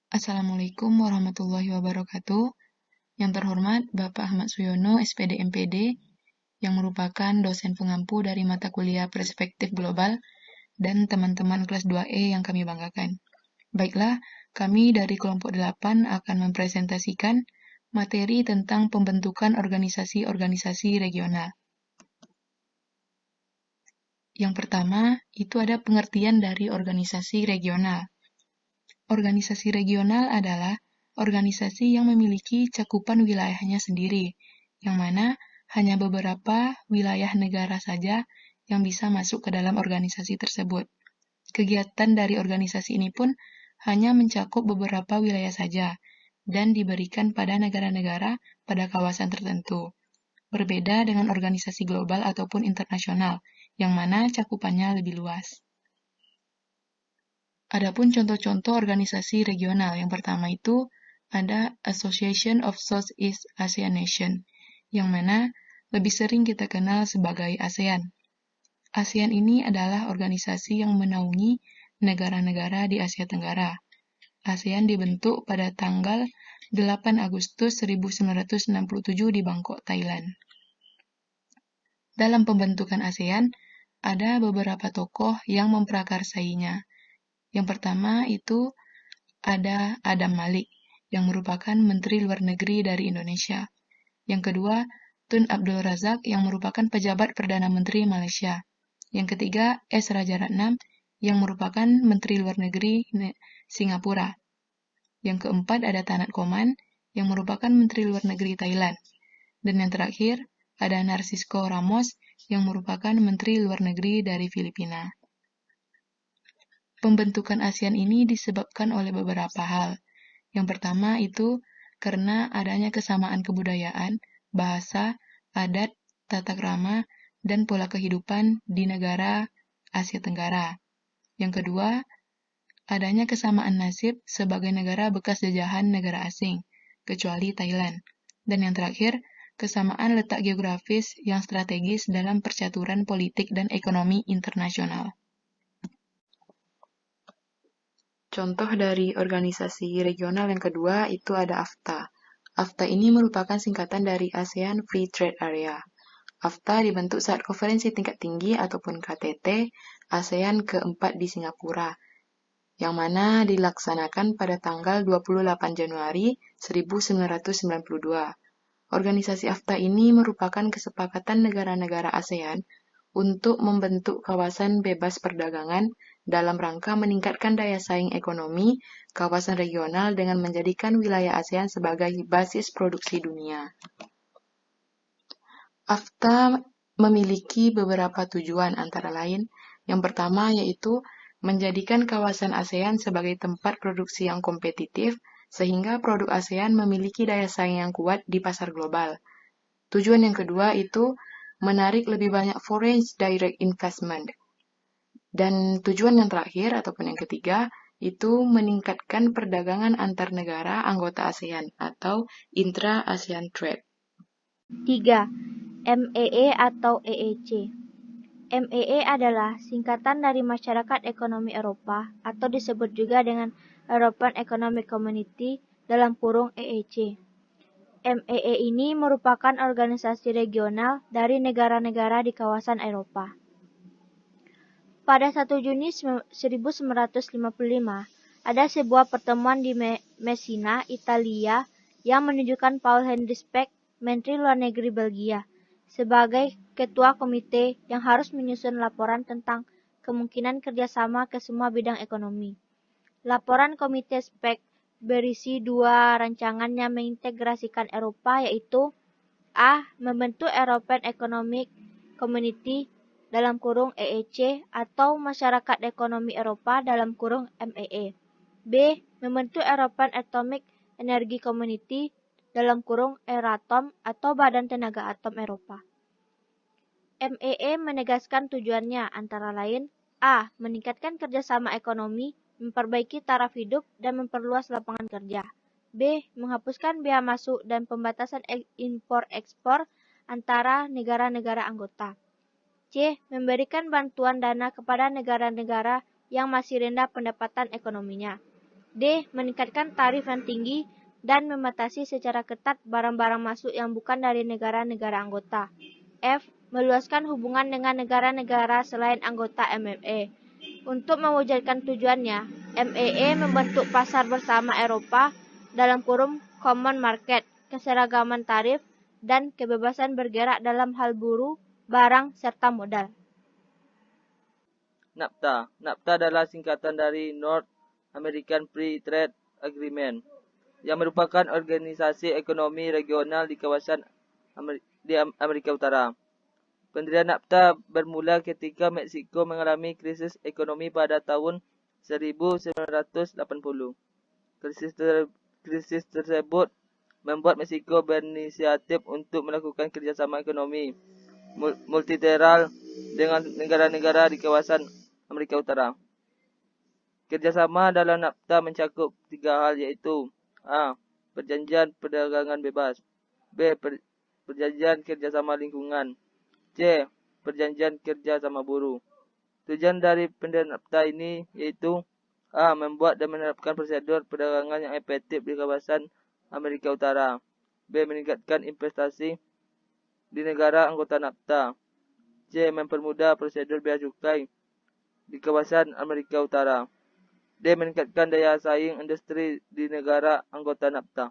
Assalamualaikum warahmatullahi wabarakatuh. Yang terhormat Bapak Ahmad Suyono, SPD MPD, yang merupakan dosen pengampu dari mata kuliah Perspektif Global, dan teman-teman kelas 2E yang kami banggakan. Baiklah, kami dari kelompok 8 akan mempresentasikan materi tentang pembentukan organisasi-organisasi regional. Yang pertama, itu ada pengertian dari organisasi regional. Organisasi regional adalah organisasi yang memiliki cakupan wilayahnya sendiri, yang mana hanya beberapa wilayah negara saja yang bisa masuk ke dalam organisasi tersebut. Kegiatan dari organisasi ini pun hanya mencakup beberapa wilayah saja dan diberikan pada negara-negara pada kawasan tertentu. Berbeda dengan organisasi global ataupun internasional, yang mana cakupannya lebih luas. Adapun contoh-contoh organisasi regional, yang pertama itu ada Association of Southeast Asian Nation, yang mana lebih sering kita kenal sebagai ASEAN. ASEAN ini adalah organisasi yang menaungi negara-negara di Asia Tenggara. ASEAN dibentuk pada tanggal 8 Agustus 1967 di Bangkok, Thailand. Dalam pembentukan ASEAN, ada beberapa tokoh yang memprakarsainya. Yang pertama itu ada Adam Malik, yang merupakan Menteri Luar Negeri dari Indonesia. Yang kedua, Tun Abdul Razak, yang merupakan pejabat Perdana Menteri Malaysia. Yang ketiga, S. Rajaratnam, yang merupakan Menteri Luar Negeri Singapura. Yang keempat, ada Tanat Koman, yang merupakan Menteri Luar Negeri Thailand. Dan yang terakhir, ada Narcisco Ramos, yang merupakan Menteri Luar Negeri dari Filipina. Pembentukan ASEAN ini disebabkan oleh beberapa hal. Yang pertama itu karena adanya kesamaan kebudayaan, bahasa, adat, tata krama, dan pola kehidupan di negara Asia Tenggara. Yang kedua, adanya kesamaan nasib sebagai negara bekas jajahan negara asing, kecuali Thailand. Dan yang terakhir, kesamaan letak geografis yang strategis dalam percaturan politik dan ekonomi internasional. Contoh dari organisasi regional yang kedua itu ada AFTA. AFTA ini merupakan singkatan dari ASEAN Free Trade Area. AFTA dibentuk saat konferensi tingkat tinggi ataupun KTT ASEAN keempat di Singapura, yang mana dilaksanakan pada tanggal 28 Januari 1992. Organisasi AFTA ini merupakan kesepakatan negara-negara ASEAN untuk membentuk kawasan bebas perdagangan dalam rangka meningkatkan daya saing ekonomi kawasan regional dengan menjadikan wilayah ASEAN sebagai basis produksi dunia. AFTA memiliki beberapa tujuan antara lain. Yang pertama yaitu menjadikan kawasan ASEAN sebagai tempat produksi yang kompetitif sehingga produk ASEAN memiliki daya saing yang kuat di pasar global. Tujuan yang kedua itu menarik lebih banyak foreign direct investment. Dan tujuan yang terakhir ataupun yang ketiga itu meningkatkan perdagangan antar negara anggota ASEAN atau intra-ASEAN trade. 3. MEE atau EEC. MEE adalah singkatan dari Masyarakat Ekonomi Eropa atau disebut juga dengan European Economic Community dalam kurung EEC. MEE ini merupakan organisasi regional dari negara-negara di kawasan Eropa. Pada 1 Juni 1955, ada sebuah pertemuan di Messina, Italia, yang menunjukkan Paul Henri Spaak, Menteri Luar Negeri Belgia, sebagai ketua komite yang harus menyusun laporan tentang kemungkinan kerjasama ke semua bidang ekonomi. Laporan komite Spaak berisi 2 rancangan yang mengintegrasikan Eropa, yaitu A. Membentuk European Economic Community dalam kurung EEC atau Masyarakat Ekonomi Eropa dalam kurung MEE. B. Membentuk European Atomic Energy Community dalam kurung Euratom atau Badan Tenaga Atom Eropa. MEE menegaskan tujuannya antara lain A. Meningkatkan kerjasama ekonomi, memperbaiki taraf hidup, dan memperluas lapangan kerja. B. Menghapuskan bea masuk dan pembatasan impor-ekspor antara negara-negara anggota. C. Memberikan bantuan dana kepada negara-negara yang masih rendah pendapatan ekonominya. D. Meningkatkan tarif yang tinggi dan membatasi secara ketat barang-barang masuk yang bukan dari negara-negara anggota. F. Meluaskan hubungan dengan negara-negara selain anggota MEE. Untuk mewujudkan tujuannya, MEE membentuk pasar bersama Eropa dalam kurung Common Market, keseragaman tarif, dan kebebasan bergerak dalam hal buruh, barang, serta modal. NAFTA. NAFTA adalah singkatan dari North American Free Trade Agreement, yang merupakan organisasi ekonomi regional di kawasan Amerika Utara. Pendirian NAFTA bermula ketika Meksiko mengalami krisis ekonomi pada tahun 1980. Krisis tersebut membuat Meksiko berinisiatif untuk melakukan kerjasama ekonomi multilateral dengan negara-negara di kawasan Amerika Utara. Kerjasama dalam NAFTA mencakup 3 hal, yaitu A. Perjanjian perdagangan bebas, B. Perjanjian kerjasama lingkungan, C. Perjanjian kerjasama buruh. Tujuan dari pendirian NAFTA ini yaitu A. Membuat dan menerapkan prosedur perdagangan yang efektif di kawasan Amerika Utara, B. Meningkatkan investasi di negara anggota NAFTA, C. Mempermudah prosedur bea cukai di kawasan Amerika Utara, D. Meningkatkan daya saing industri di negara anggota NAFTA.